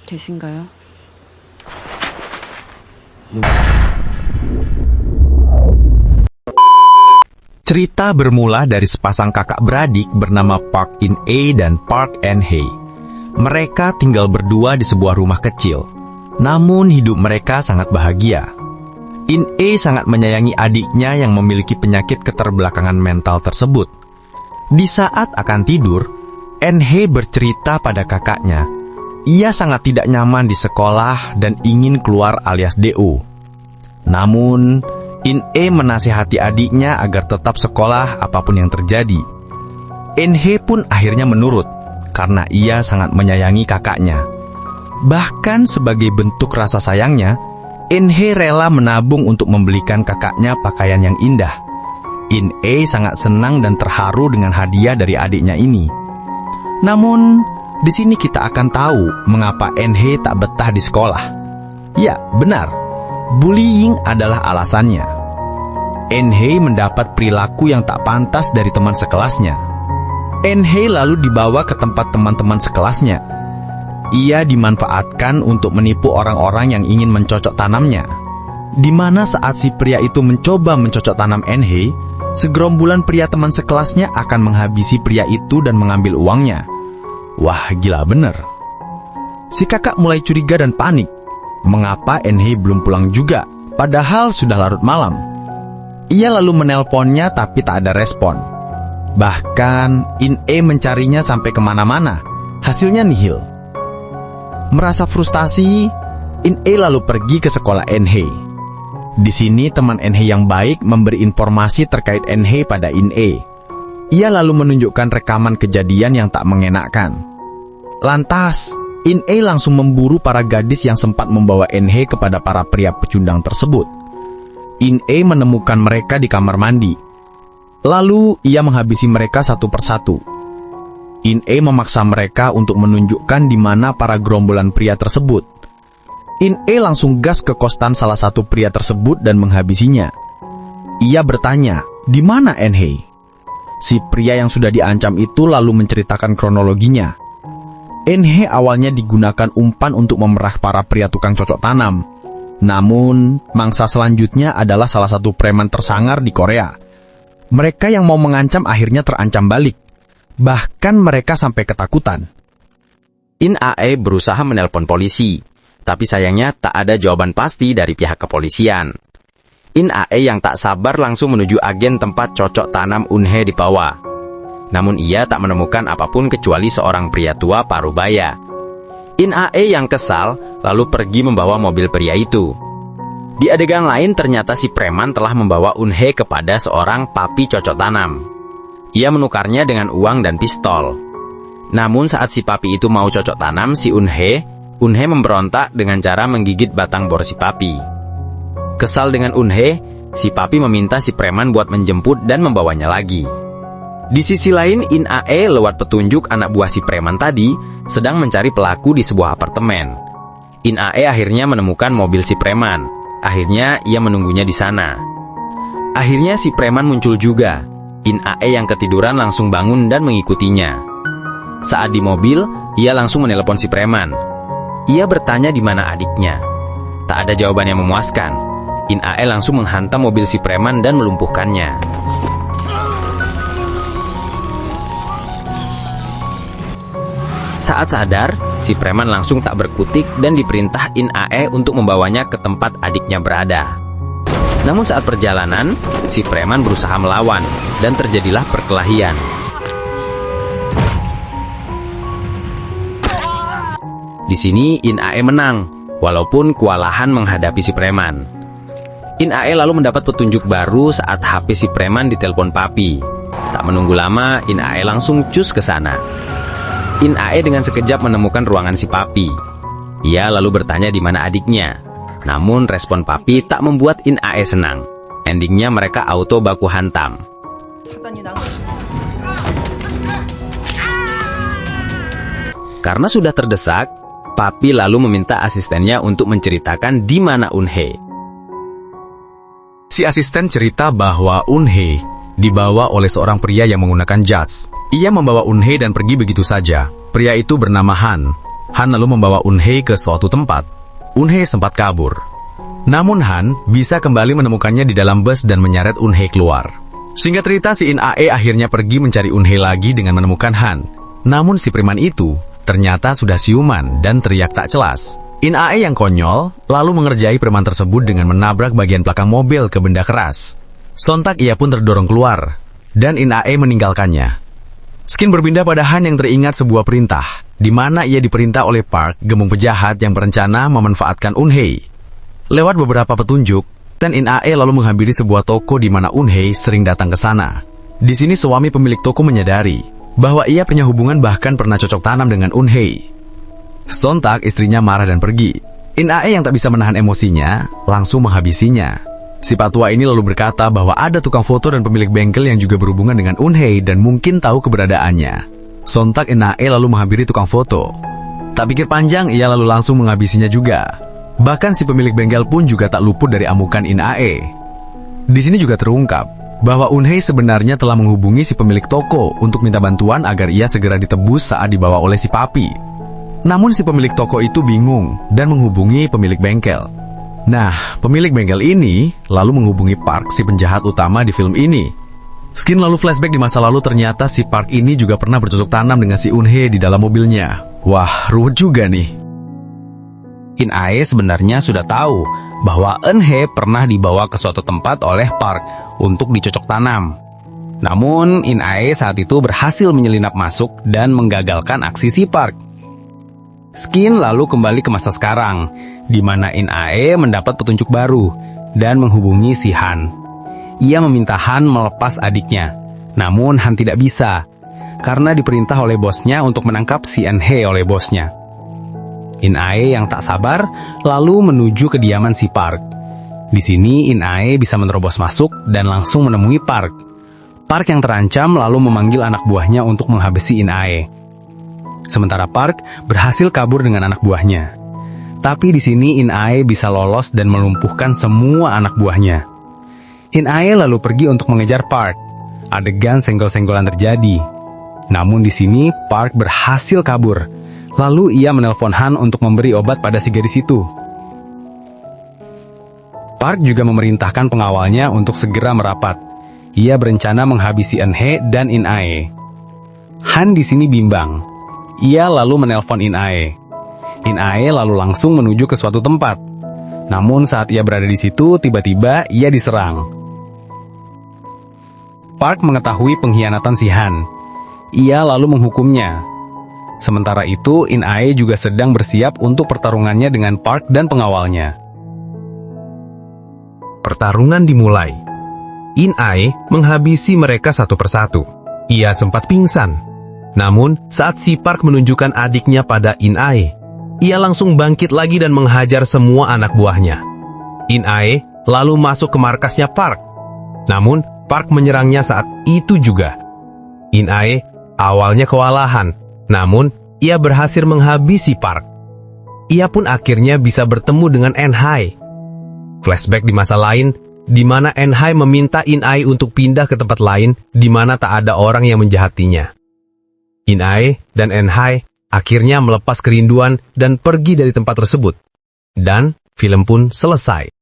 계신가요? Cerita bermula dari sepasang kakak beradik bernama Park In-ae dan Park En-hye. Mereka tinggal berdua di sebuah rumah kecil. Namun hidup mereka sangat bahagia. In-ae sangat menyayangi adiknya yang memiliki penyakit keterbelakangan mental tersebut. Di saat akan tidur, En-hye bercerita pada kakaknya. Ia sangat tidak nyaman di sekolah dan ingin keluar alias DO. Namun, In-ae menasihati adiknya agar tetap sekolah apapun yang terjadi. En-hye pun akhirnya menurut, karena ia sangat menyayangi kakaknya. Bahkan sebagai bentuk rasa sayangnya, En-hye rela menabung untuk membelikan kakaknya pakaian yang indah. In-ae sangat senang dan terharu dengan hadiah dari adiknya ini. Namun, di sini kita akan tahu mengapa En-hye tak betah di sekolah. Ya, benar. Bullying adalah alasannya. En-hye mendapat perilaku yang tak pantas dari teman sekelasnya. En-hye lalu dibawa ke tempat teman-teman sekelasnya. Ia dimanfaatkan untuk menipu orang-orang yang ingin mencocok tanamnya. Di mana saat si pria itu mencoba mencocok tanam En-hye, segerombolan pria teman sekelasnya akan menghabisi pria itu dan mengambil uangnya. Wah, gila bener. Si kakak mulai curiga dan panik. Mengapa En-hye belum pulang juga, padahal sudah larut malam? Ia lalu menelponnya tapi tak ada respon. Bahkan In-ae mencarinya sampai kemana-mana. Hasilnya nihil. Merasa frustasi, In-ae lalu pergi ke sekolah En-hye. Di sini teman En-hye yang baik memberi informasi terkait En-hye pada In-ae. Ia lalu menunjukkan rekaman kejadian yang tak mengenakkan. Lantas, In-ae langsung memburu para gadis yang sempat membawa En-hye kepada para pria pecundang tersebut. In-ae menemukan mereka di kamar mandi. Lalu ia menghabisi mereka satu persatu. In-ae memaksa mereka untuk menunjukkan di mana para gerombolan pria tersebut. In-ae langsung gas ke kosan salah satu pria tersebut dan menghabisinya. Ia bertanya, "Di mana En-hye?" Si pria yang sudah diancam itu lalu menceritakan kronologinya. En-hye awalnya digunakan umpan untuk memerah para pria tukang cocok tanam. Namun, mangsa selanjutnya adalah salah satu preman tersangar di Korea. Mereka yang mau mengancam akhirnya terancam balik. Bahkan mereka sampai ketakutan. In-ae berusaha menelpon polisi, tapi sayangnya tak ada jawaban pasti dari pihak kepolisian. In-ae yang tak sabar langsung menuju agen tempat cocok tanam Un-hye dibawa. Namun ia tak menemukan apapun kecuali seorang pria tua parubaya. In-ae yang kesal lalu pergi membawa mobil pria itu. Di adegan lain ternyata si preman telah membawa Un-hye kepada seorang papi cocok tanam. Ia menukarnya dengan uang dan pistol. Namun saat si papi itu mau cocok tanam si Un-hye memberontak dengan cara menggigit batang bor si papi. Kesal dengan Un-hye, si papi meminta si preman buat menjemput dan membawanya lagi. Di sisi lain, In-ae lewat petunjuk anak buah si preman tadi sedang mencari pelaku di sebuah apartemen. In-ae akhirnya menemukan mobil si preman. Akhirnya ia menunggunya di sana. Akhirnya si preman muncul juga. In-ae yang ketiduran langsung bangun dan mengikutinya. Saat di mobil, ia langsung menelepon si preman. Ia bertanya di mana adiknya. Tak ada jawaban yang memuaskan. In-ae langsung menghantam mobil si preman dan melumpuhkannya. Saat sadar, si preman langsung tak berkutik dan diperintah In-ae untuk membawanya ke tempat adiknya berada. Namun saat perjalanan, si preman berusaha melawan dan terjadilah perkelahian. Di sini In-ae menang, walaupun kewalahan menghadapi si preman. In-ae lalu mendapat petunjuk baru saat HP si preman ditelepon papi. Tak menunggu lama, In-ae langsung cus ke sana. In-ae dengan sekejap menemukan ruangan si papi. Ia lalu bertanya di mana adiknya. Namun respon papi tak membuat In-ae senang. Endingnya mereka auto baku hantam. Karena sudah terdesak, papi lalu meminta asistennya untuk menceritakan di mana Un-hye. Si asisten cerita bahwa Un-hye dibawa oleh seorang pria yang menggunakan jas. Ia membawa Un-hye dan pergi begitu saja. Pria itu bernama Han. Han lalu membawa Eun-hye ke suatu tempat. Eun-hye sempat kabur. Namun Han bisa kembali menemukannya di dalam bus dan menyeret Eun-hye keluar. Singkat cerita, si In Ae akhirnya pergi mencari Eun-hye lagi dengan menemukan Han. Namun si preman itu ternyata sudah siuman dan teriak tak jelas. In Ae yang konyol lalu mengerjai preman tersebut dengan menabrak bagian belakang mobil ke benda keras. Sontak ia pun terdorong keluar, dan In Ae meninggalkannya. Skin berpindah pada Han yang teringat sebuah perintah, di mana ia diperintah oleh Park, gemung pejahat yang berencana memanfaatkan Eun-hye. Lewat beberapa petunjuk, Ten In Ae lalu menghampiri sebuah toko di mana Eun-hye sering datang ke sana. Di sini suami pemilik toko menyadari bahwa ia punya hubungan bahkan pernah cocok tanam dengan Eun-hye. Sontak istrinya marah dan pergi. In Ae yang tak bisa menahan emosinya, langsung menghabisinya. Si patua ini lalu berkata bahwa ada tukang foto dan pemilik bengkel yang juga berhubungan dengan Eun-hye dan mungkin tahu keberadaannya. Sontak In Ae lalu menghampiri tukang foto. Tak pikir panjang, ia lalu langsung menghabisinya juga. Bahkan si pemilik bengkel pun juga tak luput dari amukan In Ae. Di sini juga terungkap bahwa Eun-hye sebenarnya telah menghubungi si pemilik toko untuk minta bantuan agar ia segera ditebus saat dibawa oleh si papi. Namun si pemilik toko itu bingung dan menghubungi pemilik bengkel. Nah, pemilik bengkel ini lalu menghubungi Park, si penjahat utama di film ini. Skin lalu flashback di masa lalu, ternyata si Park ini juga pernah bercocok tanam dengan si Eun-hye di dalam mobilnya. Wah, ruwet juga nih. In Ae sebenarnya sudah tahu bahwa Eun-hye pernah dibawa ke suatu tempat oleh Park untuk dicocok tanam. Namun, In Ae saat itu berhasil menyelinap masuk dan menggagalkan aksi si Park. Skin lalu kembali ke masa sekarang, di mana In Ae mendapat petunjuk baru dan menghubungi si Han. Ia meminta Han melepas adiknya, namun Han tidak bisa, karena diperintah oleh bosnya untuk menangkap si Eun-hye oleh bosnya. In Ae yang tak sabar lalu menuju kediaman si Park. Di sini In Ae bisa menerobos masuk dan langsung menemui Park. Park yang terancam lalu memanggil anak buahnya untuk menghabisi In Ae. Sementara Park berhasil kabur dengan anak buahnya. Tapi di sini In Ae bisa lolos dan melumpuhkan semua anak buahnya. In Ae lalu pergi untuk mengejar Park. Adegan senggol-senggolan terjadi. Namun di sini Park berhasil kabur. Lalu ia menelpon Han untuk memberi obat pada si gadis itu. Park juga memerintahkan pengawalnya untuk segera merapat. Ia berencana menghabisi Eun-hye dan In Ae. Han di sini bimbang. Ia lalu menelpon In Ae. In Ae lalu langsung menuju ke suatu tempat. Namun saat ia berada di situ, tiba-tiba ia diserang. Park mengetahui pengkhianatan si Han. Ia lalu menghukumnya. Sementara itu, In Ae juga sedang bersiap untuk pertarungannya dengan Park dan pengawalnya. Pertarungan dimulai. In Ae menghabisi mereka satu persatu. Ia sempat pingsan. Namun, saat si Park menunjukkan adiknya pada In Ae, ia langsung bangkit lagi dan menghajar semua anak buahnya. In Ae lalu masuk ke markasnya Park. Namun, Park menyerangnya saat itu juga. In Ae awalnya kewalahan, namun ia berhasil menghabisi Park. Ia pun akhirnya bisa bertemu dengan Eun-hye. Flashback di masa lain, di mana Eun-hye meminta In Ae untuk pindah ke tempat lain di mana tak ada orang yang menjahatinya. In Ae dan Eun-hye akhirnya melepas kerinduan dan pergi dari tempat tersebut. Dan film pun selesai.